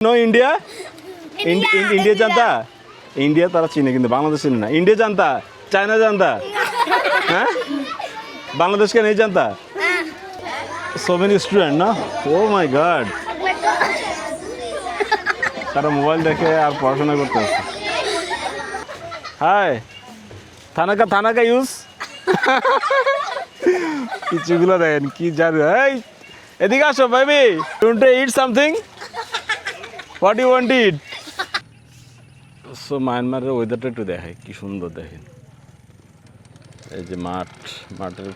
No India India जानता India तारा चीने किंतु बांग्लादेश चिने ना इंडिया जानता चाइना जानता हैं बांग्लादेश का नहीं जानता so many student ना oh my god Tara mobile देखे यार पढ़ाशोना करते हैं हाय थाना का यूज़ কিছুগুলো দেখেন কি জানো এই এদিকে আসো baby don't eat something what you want eat so মায়ানমারের ওয়েদারটা একটু দেখায় কি সুন্দর দেখেন এই যে মাঠের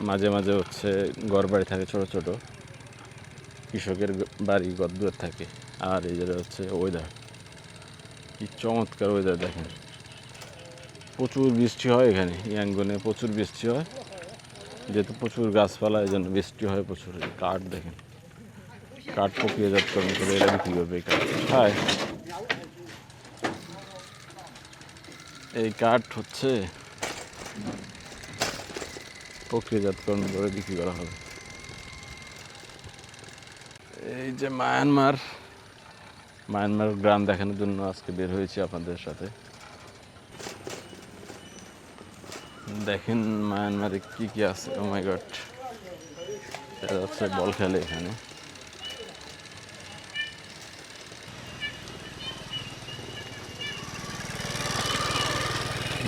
মাঝে মাঝে হচ্ছে ঘরবাড়ি থাকে ছোট ছোট কৃষকের বাড়ি ঘরদুয়ার থাকে আর এই যে হচ্ছে ওয়েদার কি চমৎকার ওয়েদার দেখেন প্রচুর বৃষ্টি হয় এখানে ইয়াঙ্গনে প্রচুর বৃষ্টি হয় যেহেতু প্রচুর গাছপালা এই জন্য বৃষ্টি হয় প্রচুর কাঠ দেখেন কাঠ প্রক্রিয়াজাতকরণ করে এরা বিক্রি করবে এই কাঠ হ্যাঁ এই কাঠ হচ্ছে প্রক্রিয়াজাতকরণ করে বিক্রি করা হবে এই যে মায়ানমার গ্রাম দেখানোর জন্য আজকে বের হয়েছি আপনাদের সাথে দেখেন মায়ানমারে কি কি আছে ও মাই গড এটা হচ্ছে বল খেলে এখানে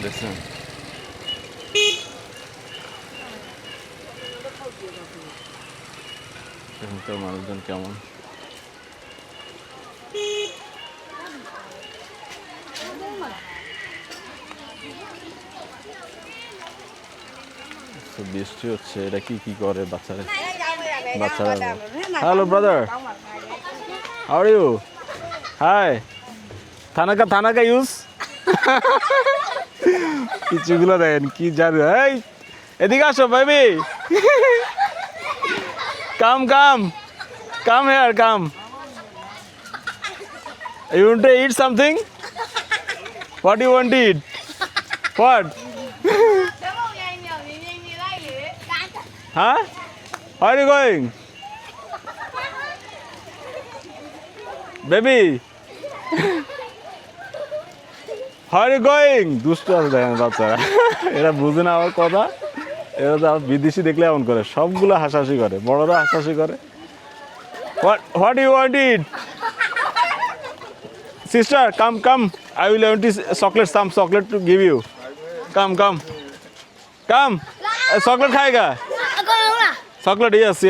দেখছেন এখানকার মানুষজন কেমন বৃষ্টি হচ্ছে এটা কি করে বাচ্চারা hello brother how are you hi থানা কা ইউজ কিছুগুলো দেখেন কি জানো এই এদিকে আসো baby come here come you want to eat something what you want eat what Huh? Where are you going? Baby? Where are you going? দুষ্ট আছে দেখেন বাচ্চারা এরা বুঝে না আমার কথা এরা তো বিদেশি দেখলে এমন করে সবগুলো হাসাহাসি করে বড়রা হাসাহাসি করে What do you want to eat? Sister, come. I will want some chocolate to give you. Come. Chocolate खाएगा? चॉकलेट यस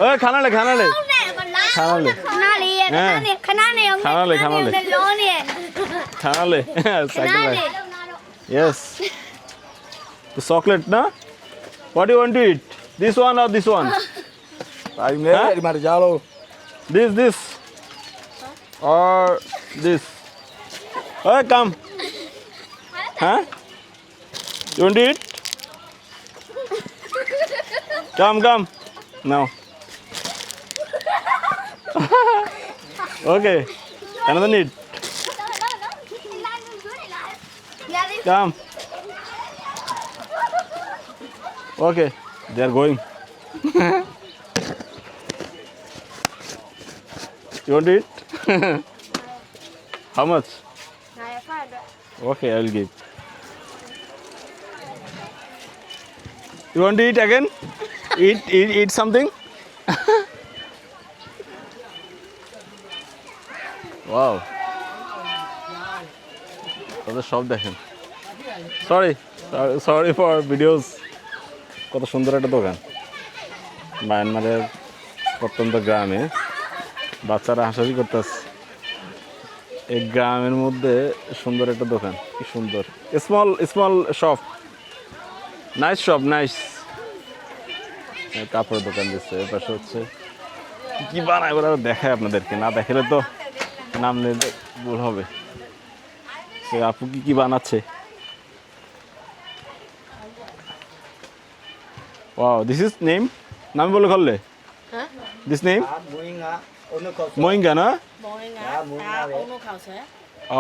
ओए खाना ले खाना ले यस तो चॉकलेट ना what you want to eat this one और दिस वन दिस और दिस ओए कम हाँ you want to eat Come. No. Okay. Another need. Come. Okay. They are going. You want to eat? How much? Okay, I will give. You want to eat again? Eat something? Wow. তাদের সব দেখেন sorry for videos কত সুন্দর একটা দোকান মায়ানমারের প্রত্যন্ত গ্রামে বাচ্চারা হাসাহাসি করতেছে এই গ্রামের মধ্যে সুন্দর একটা দোকান কি সুন্দর স্মল শপ নাইস কাপড়ের দোকান দিচ্ছে এর পাশে হচ্ছে কি বানায় ওরা দেখায় আপনাদেরকে না দেখালে তো নাম নিলে ভুল হবে সে আপু কি বানাচ্ছে ওয়াও দিস ইজ নেম নাম বলে করলে দিস নেম মোইঙ্গা না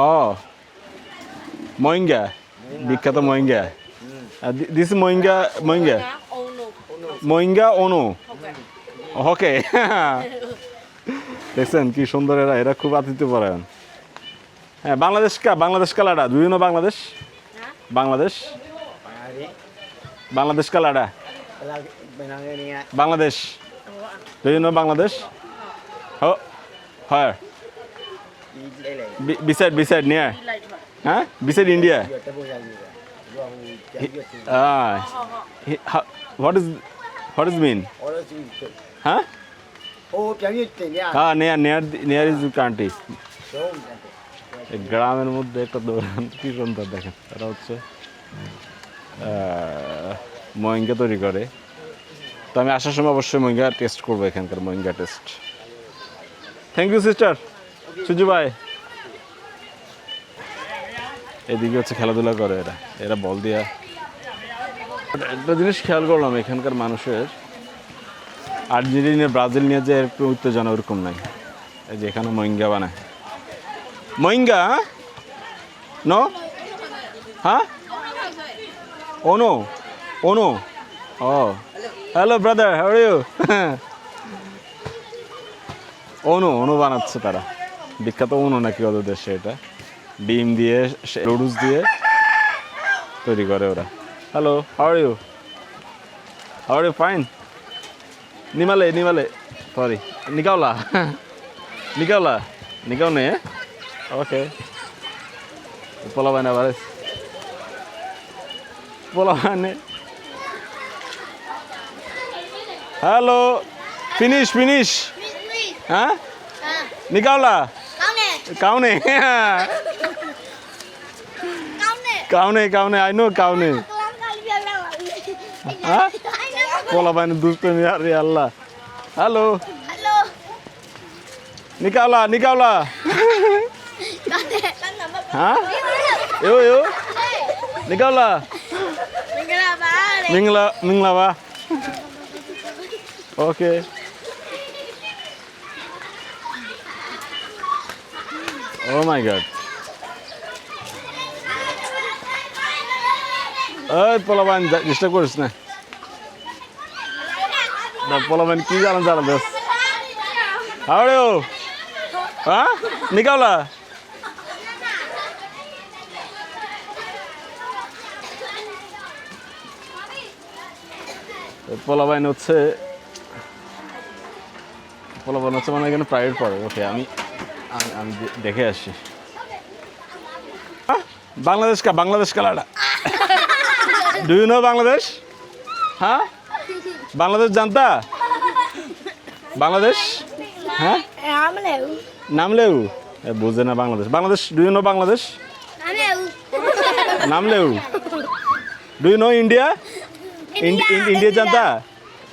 ও মোইঙ্গা বিখ্যাত মোইঙ্গা দিস মোইঙ্গা Moinga Ono. Okay. দেখছেন কি সুন্দর এরা, এরা খুব আতিথ্যপরায়ণ। হ্যাঁ, বাংলাদেশ কালাডা, do you know Bangladesh? Bangladesh কালাডা, Bangladesh, do you know Bangladesh? Oh, where? Beside near? Huh? Beside India? What does mean? Huh? Near is the country. গ্রামের মধ্যে একটা দৌড়ান, কি সুন্দর দেখেন। তারা হচ্ছে মহিঙ্গা তৈরি করে। তো আমি আসার সময় অবশ্যই মহিঙ্গা টেস্ট করবো, এখানকার মহিঙ্গা টেস্ট। থ্যাংক ইউ সিস্টার সুজু ভাই। এদিকে হচ্ছে খেলাধুলা করে এরা বল দিয়া। একটা জিনিস খেয়াল করলাম, এখানকার মানুষের আর্জেন্টিনা ব্রাজিল নিয়ে যে একটু উত্তেজনা ওরকম নাই। এই যে এখানে মহিঙ্গা বানায়, মহিঙ্গা নো, হ্যাঁ, ওনো ও hello brother, how are you? অনু বানাচ্ছে তারা, বিখ্যাত অনু নাকি ওদের দেশে। এটা ডিম দিয়ে, লুডুস দিয়ে তৈরি করে ওরা। Hello, how are you? Fine? নিমালে সরি, নিকাওলা নে। ওকে, পোলাবানে বারে পোলাবানে। Hello, finish. हाँ? निकाला? काउने? काउने, I know काउने। हाँ? बोला भाई ने दूसरे में यार अल्लाह। हेलो। निकाला? हाँ? यो। निकाला? मिंगला बा। ओके। Oh my God! পোলাবান ডিস্টার্ব করিস না। পোলাবান কি জানা বেশ। How are you? হ্যাঁ, নিকাওলা? পোলাবান হচ্ছে মানে এখানে প্রাইভেট পড়ে। ওকে, আমি দেখে আসছি। বাংলাদেশ কালাডা, ডু ইউ নো বাংলাদেশ? হ্যাঁ, বাংলাদেশ জানতা? বাংলাদেশ, হ্যাঁ, নামলেউ বুঝে না Bangladesh. Do you know Bangladesh? নামলেউ। Do you know India? India জানতা?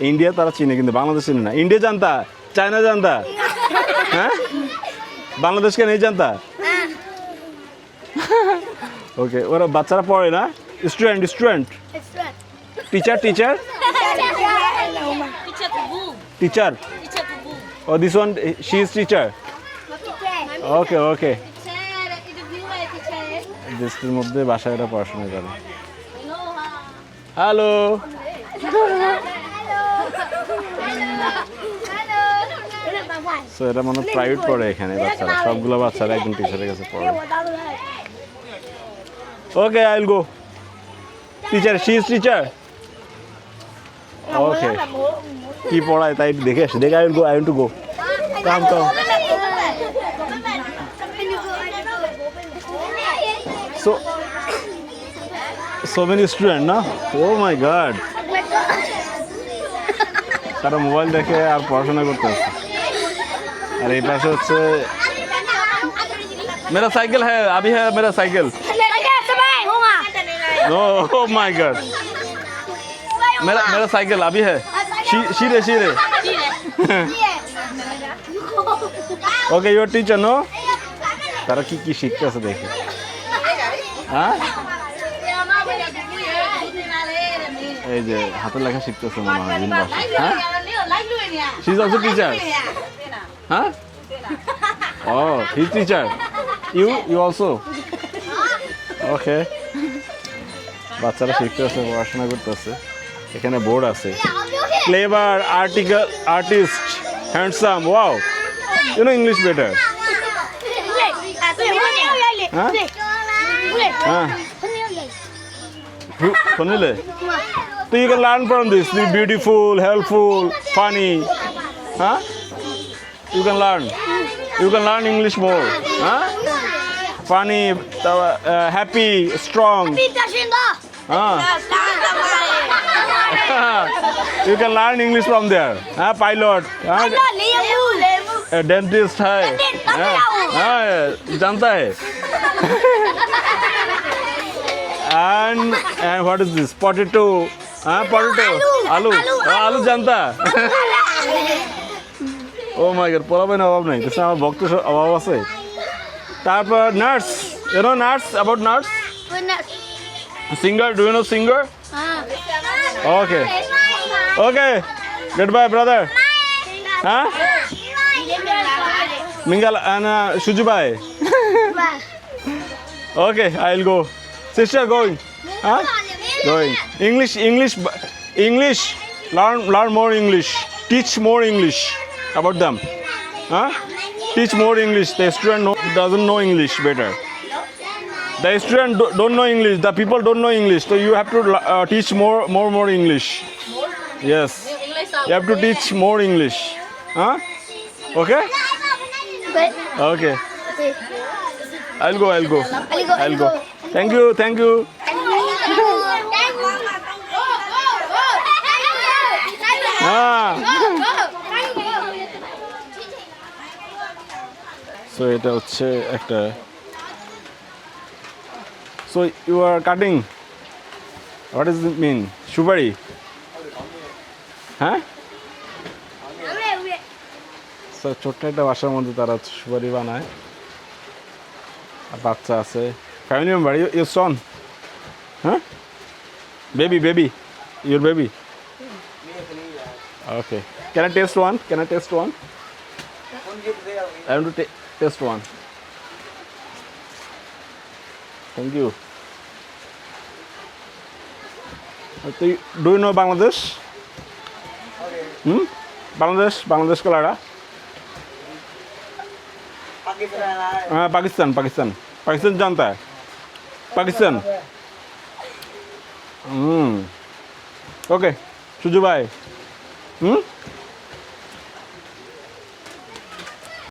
ইন্ডিয়া তারা চিনে কিন্তু বাংলাদেশ চিনে না। ইন্ডিয়া জানতা? চায়না জানতা? হ্যাঁ, বাংলাদেশ কে নেই জানতা? ওকে, ওরা বাচ্চারা পড়ে না? Student, teacher. Oh this one, she is teacher. Okay. দেশের মধ্যে বাসায় এরা পড়াশোনা করে। হ্যালো। সো এটা মানে প্রাইভেট পড়ে এখানে বাচ্চারা, সবগুলো বাচ্চারা একজন টিচারের কাছে পড়ে। Okay, I will go. Teacher, she is teacher. Okay, কি পড়ায় তাই দেখে আসি। I will go, I want to go. Come. So many students, না? Oh my God! তারা মোবাইল দেখে আর পড়াশোনা করতে আসছে। আর এই পাশে হচ্ছে मेरा साइकिल है, अभी है मेरा cycle. No, oh my God! मेरा साइकिल अभी है। शीरे। Okay, your teacher, no? তারা কি শিখতেছে দেখে। হ্যাঁ, এই যে হাতের লেখা শিখতেছে মনে হয় বিভিন্ন ভাষা। হ্যাঁ, শি ইজ অলসো টিচার। হ্যাঁ, oh he is teacher. You also? Okay, বাচ্চারা শিখতেছে, পড়াশোনা করতেছে। এখানে বোর্ড আছে, clever, artist, handsome. Wow, You know English better. Huh? Huh? Funny. So you can learn from this. Be beautiful, helpful, funny. Huh? You can learn. You can learn English more. Huh? Funny, happy, strong. Huh? You can learn English from there. Pilot. Dentist है जानता है and what is this potato potato आलू जानता oh my god পোলা বাইন অভাব নাই তো আমার ভক্ত অভাব আছে তারপর nuts you know nuts about nuts singer do you know singer okay goodbye brother huh Mingal and Shujubai. Okay, I'll go. Sister, going. Huh? Going. English. Learn more English. Teach more English about them. Huh? Teach more English. The student doesn't know English better. The student don't know English. The people don't know English. So you have to teach more English. Yes. You have to teach more English. Huh? Okay? Okay. I'll go. Thank you. So এটা হচ্ছে একটা So you are cutting. What does it mean? Shubari? Huh? So ছোট্ট একটা বাসার মধ্যে তারা সুপারি বানায় আর বাচ্চা আছে ফ্যামিলি মেম্বার ইউর সন হ্যাঁ baby your baby okay can I test one I want to taste one. Thank you. Do you know Bangladesh? Bangladesh ka lara? Pakistan जानता है Pakistan okay Suju bhai